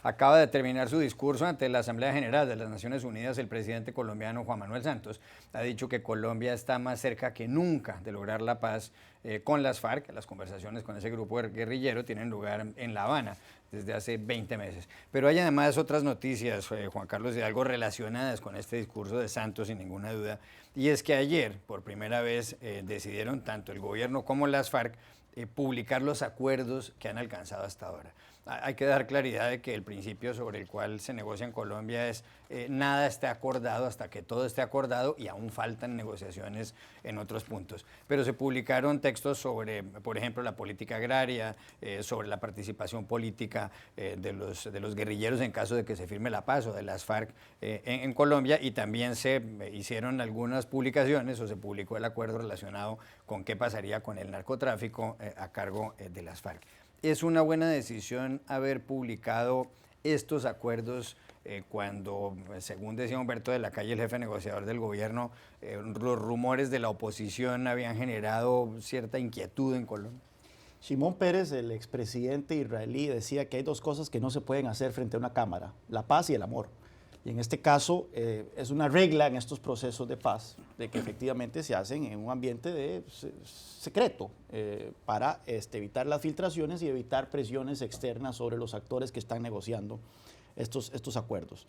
Acaba de terminar su discurso ante la Asamblea General de las Naciones Unidas. El presidente colombiano Juan Manuel Santos ha dicho que Colombia está más cerca que nunca de lograr la paz con las FARC. Las conversaciones con ese grupo guerrillero tienen lugar en La Habana desde hace 20 meses. Pero hay además otras noticias, Juan Carlos Hidalgo, relacionadas con este discurso de Santos, sin ninguna duda. Y es que ayer, por primera vez, decidieron tanto el gobierno como las FARC publicar los acuerdos que han alcanzado hasta ahora. Hay que dar claridad de que el principio sobre el cual se negocia en Colombia es nada esté acordado hasta que todo esté acordado, y aún faltan negociaciones en otros puntos. Pero se publicaron textos sobre, por ejemplo, la política agraria, sobre la participación política de los guerrilleros en caso de que se firme la paz, o de las FARC en Colombia, y también se hicieron algunas publicaciones, o se publicó el acuerdo relacionado con qué pasaría con el narcotráfico a cargo de las FARC. ¿Es una buena decisión haber publicado estos acuerdos cuando, según decía Humberto de la Calle, el jefe negociador del gobierno, los rumores de la oposición habían generado cierta inquietud en Colombia? Shimon Peres, el expresidente israelí, decía que hay dos cosas que no se pueden hacer frente a una cámara: la paz y el amor. Y en este caso es una regla en estos procesos de paz de que efectivamente se hacen en un ambiente secreto para evitar las filtraciones y evitar presiones externas sobre los actores que están negociando estos acuerdos.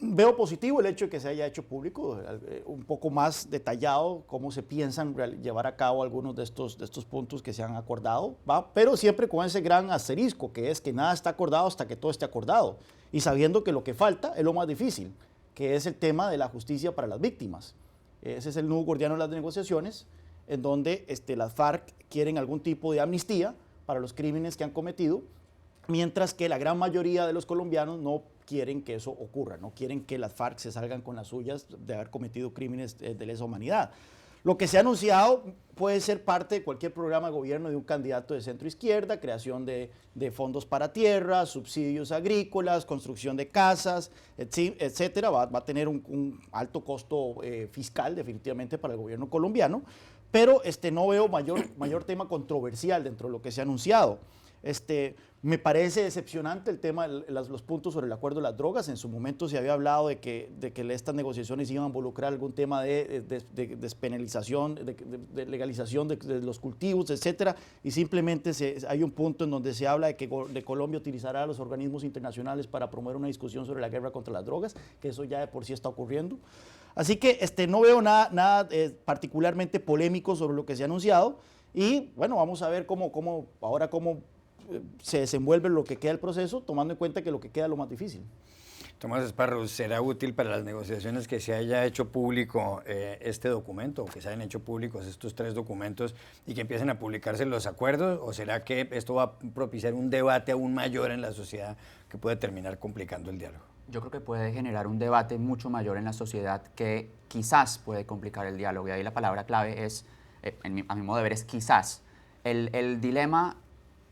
Veo positivo el hecho de que se haya hecho público, un poco más detallado cómo se piensan llevar a cabo algunos de estos puntos que se han acordado, ¿va? Pero siempre con ese gran asterisco, que es que nada está acordado hasta que todo esté acordado, y sabiendo que lo que falta es lo más difícil, que es el tema de la justicia para las víctimas. Ese es el nudo gordiano de las negociaciones, en donde las FARC quieren algún tipo de amnistía para los crímenes que han cometido, mientras que la gran mayoría de los colombianos no quieren que eso ocurra, no quieren que las FARC se salgan con las suyas de haber cometido crímenes de lesa humanidad. Lo que se ha anunciado puede ser parte de cualquier programa de gobierno de un candidato de centro izquierda: creación de fondos para tierra, subsidios agrícolas, construcción de casas, etcétera. Va a tener un alto costo fiscal definitivamente para el gobierno colombiano, pero no veo mayor tema controversial dentro de lo que se ha anunciado. Me parece decepcionante el tema de los puntos sobre el acuerdo de las drogas. En su momento se había hablado de que estas negociaciones iban a involucrar algún tema de despenalización, de legalización de los cultivos, etcétera, y simplemente hay un punto en donde se habla de que Colombia utilizará a los organismos internacionales para promover una discusión sobre la guerra contra las drogas, que eso ya de por sí está ocurriendo. Así que no veo nada particularmente polémico sobre lo que se ha anunciado, y bueno, vamos a ver cómo se desenvuelve lo que queda del proceso, tomando en cuenta que lo que queda es lo más difícil. Tomás Esparros, ¿será útil para las negociaciones que se haya hecho público este documento, o que se hayan hecho públicos estos 3 documentos y que empiecen a publicarse los acuerdos? ¿O será que esto va a propiciar un debate aún mayor en la sociedad que puede terminar complicando el diálogo? Yo creo que puede generar un debate mucho mayor en la sociedad que quizás puede complicar el diálogo, y ahí la palabra clave es, a mi modo de ver, es quizás. El dilema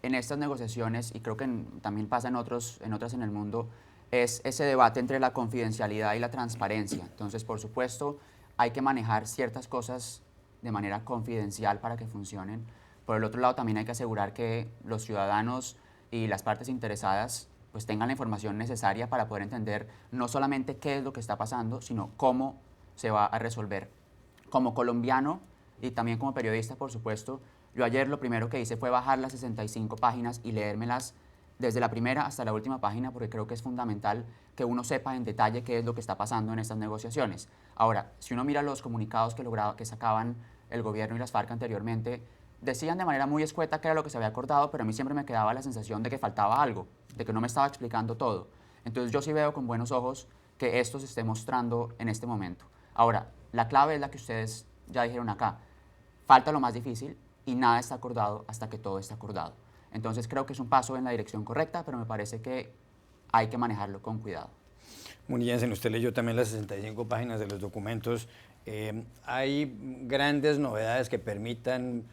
en estas negociaciones, y creo que también pasa en otras en el mundo, es ese debate entre la confidencialidad y la transparencia. Entonces, por supuesto, hay que manejar ciertas cosas de manera confidencial para que funcionen. Por el otro lado, también hay que asegurar que los ciudadanos y las partes interesadas pues tengan la información necesaria para poder entender no solamente qué es lo que está pasando, sino cómo se va a resolver. Como colombiano y también como periodista, por supuesto, yo ayer lo primero que hice fue bajar las 65 páginas y leérmelas desde la primera hasta la última página, porque creo que es fundamental que uno sepa en detalle qué es lo que está pasando en estas negociaciones. Ahora, si uno mira los comunicados que sacaban el gobierno y las FARC anteriormente, decían de manera muy escueta qué era lo que se había acordado, pero a mí siempre me quedaba la sensación de que faltaba algo, de que no me estaba explicando todo. Entonces yo sí veo con buenos ojos que esto se esté mostrando en este momento. Ahora, la clave es la que ustedes ya dijeron acá: falta lo más difícil, y nada está acordado hasta que todo está acordado. Entonces creo que es un paso en la dirección correcta, pero me parece que hay que manejarlo con cuidado. Muniz, usted leyó también las 65 páginas de los documentos. ¿Hay grandes novedades que permitan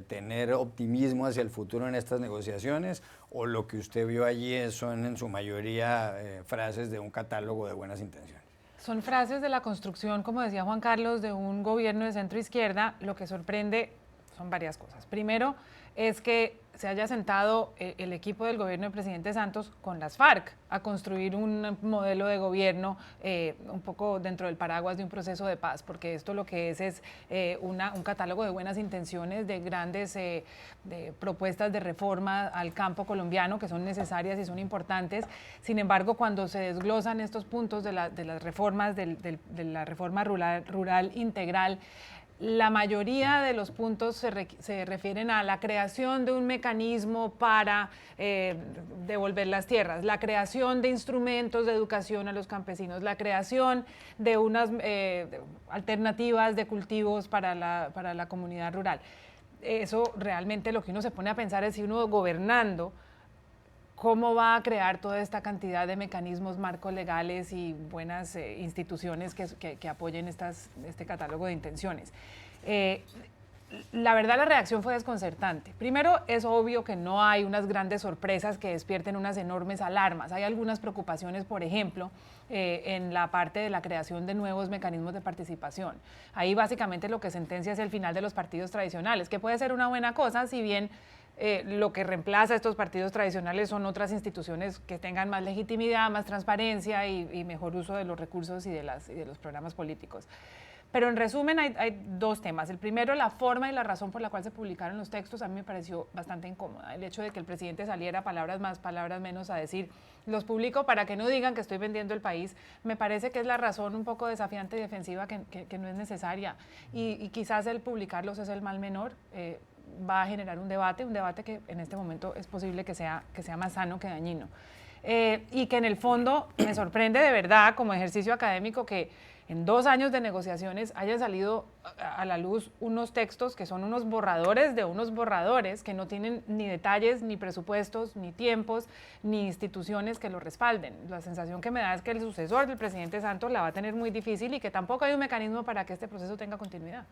tener optimismo hacia el futuro en estas negociaciones, o lo que usted vio allí son en su mayoría frases de un catálogo de buenas intenciones? Son frases de la construcción, como decía Juan Carlos, de un gobierno de centro izquierda. Lo que sorprende son varias cosas. Primero, es que se haya sentado el equipo del gobierno del presidente Santos con las FARC a construir un modelo de gobierno un poco dentro del paraguas de un proceso de paz, porque esto lo que es un catálogo de buenas intenciones, de grandes de propuestas de reforma al campo colombiano que son necesarias y son importantes. Sin embargo, cuando se desglosan estos puntos de las reformas, de la reforma rural integral, la mayoría de los puntos se refieren a la creación de un mecanismo para devolver las tierras, la creación de instrumentos de educación a los campesinos, la creación de unas alternativas de cultivos para la comunidad rural. Eso realmente lo que uno se pone a pensar es si uno gobernando, ¿cómo va a crear toda esta cantidad de mecanismos, marcos legales y buenas instituciones que apoyen este catálogo de intenciones? La verdad, la reacción fue desconcertante. Primero, es obvio que no hay unas grandes sorpresas que despierten unas enormes alarmas. Hay algunas preocupaciones, por ejemplo, en la parte de la creación de nuevos mecanismos de participación. Ahí básicamente lo que sentencia es el final de los partidos tradicionales, que puede ser una buena cosa, si bien lo que reemplaza a estos partidos tradicionales son otras instituciones que tengan más legitimidad, más transparencia y mejor uso de los recursos y de los programas políticos. Pero en resumen hay dos temas. El primero, la forma y la razón por la cual se publicaron los textos, a mí me pareció bastante incómoda. El hecho de que el presidente saliera palabras más, palabras menos a decir, los publico para que no digan que estoy vendiendo el país, me parece que es la razón un poco desafiante y defensiva que no es necesaria. Y quizás el publicarlos es el mal menor. Va a generar un debate que en este momento es posible que sea más sano que dañino. Y que en el fondo me sorprende de verdad como ejercicio académico que en 2 años de negociaciones hayan salido a la luz unos textos que son unos borradores de unos borradores que no tienen ni detalles, ni presupuestos, ni tiempos, ni instituciones que lo respalden. La sensación que me da es que el sucesor del presidente Santos la va a tener muy difícil y que tampoco hay un mecanismo para que este proceso tenga continuidad.